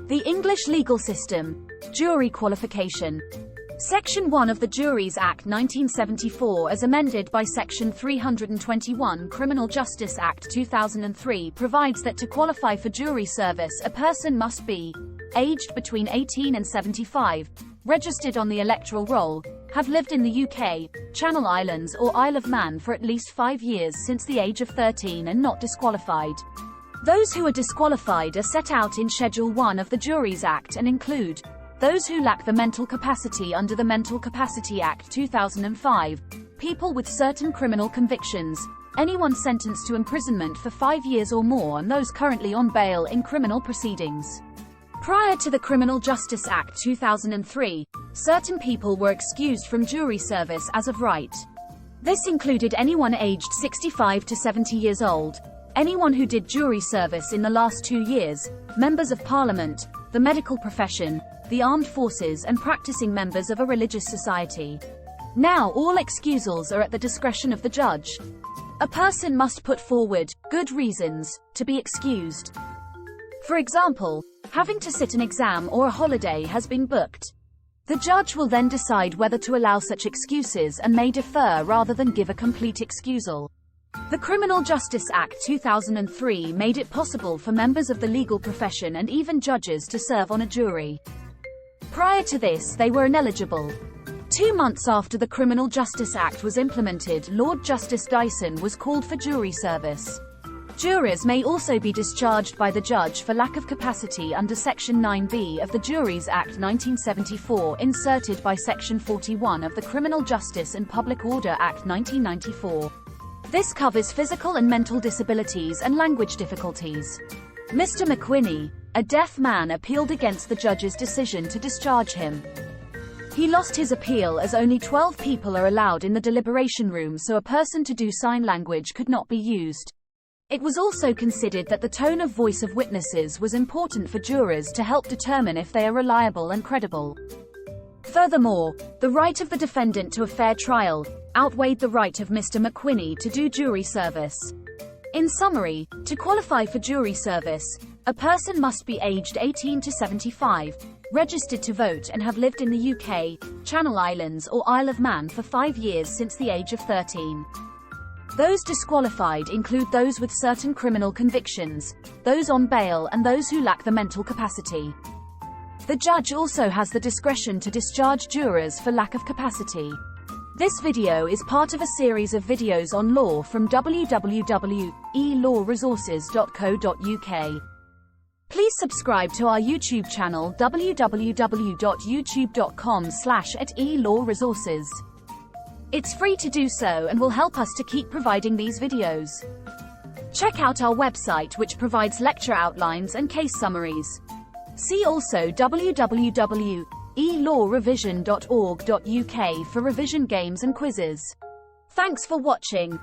The English legal system. Jury qualification. Section 1 of the Juries Act 1974 as amended by Section 321 Criminal Justice Act 2003 provides that to qualify for jury service a person must be aged between 18 and 75, registered on the electoral roll, have lived in the UK, Channel Islands or Isle of Man for at least 5 years since the age of 13 and not disqualified. Those who are disqualified are set out in Schedule 1 of the Juries Act and include those who lack the mental capacity under the Mental Capacity Act 2005, people with certain criminal convictions, anyone sentenced to imprisonment for 5 years or more and those currently on bail in criminal proceedings. Prior to the Criminal Justice Act 2003, certain people were excused from jury service as of right. This included anyone aged 65 to 70 years old, anyone who did jury service in the last 2 years, members of Parliament, the medical profession, the armed forces and practicing members of a religious society. Now all excusals are at the discretion of the judge. A person must put forward good reasons to be excused. For example, having to sit an exam or a holiday has been booked. The judge will then decide whether to allow such excuses and may defer rather than give a complete excusal. The Criminal Justice Act 2003 made it possible for members of the legal profession and even judges to serve on a jury. Prior to this, they were ineligible. 2 months after the Criminal Justice Act was implemented, Lord Justice Dyson was called for jury service. Jurors may also be discharged by the judge for lack of capacity under Section 9B of the Juries Act 1974 inserted by Section 41 of the Criminal Justice and Public Order Act 1994. This covers physical and mental disabilities and language difficulties. Mr. McQuinney, a deaf man, appealed against the judge's decision to discharge him. He lost his appeal as only 12 people are allowed in the deliberation room, so a person to do sign language could not be used. It was also considered that the tone of voice of witnesses was important for jurors to help determine if they are reliable and credible. Furthermore, the right of the defendant to a fair trial outweighed the right of Mr. McQuinney to do jury service. In summary, to qualify for jury service, a person must be aged 18 to 75, registered to vote and have lived in the UK, Channel Islands or Isle of Man for 5 years since the age of 13. Those disqualified include those with certain criminal convictions, those on bail and those who lack the mental capacity. The judge also has the discretion to discharge jurors for lack of capacity. This video is part of a series of videos on law from www.e-lawresources.co.uk. Please subscribe to our YouTube channel www.youtube.com/e-lawresources. It's free to do so and will help us to keep providing these videos. Check out our website, which provides lecture outlines and case summaries. See also www.elawrevision.org.uk for revision games and quizzes. Thanks for watching.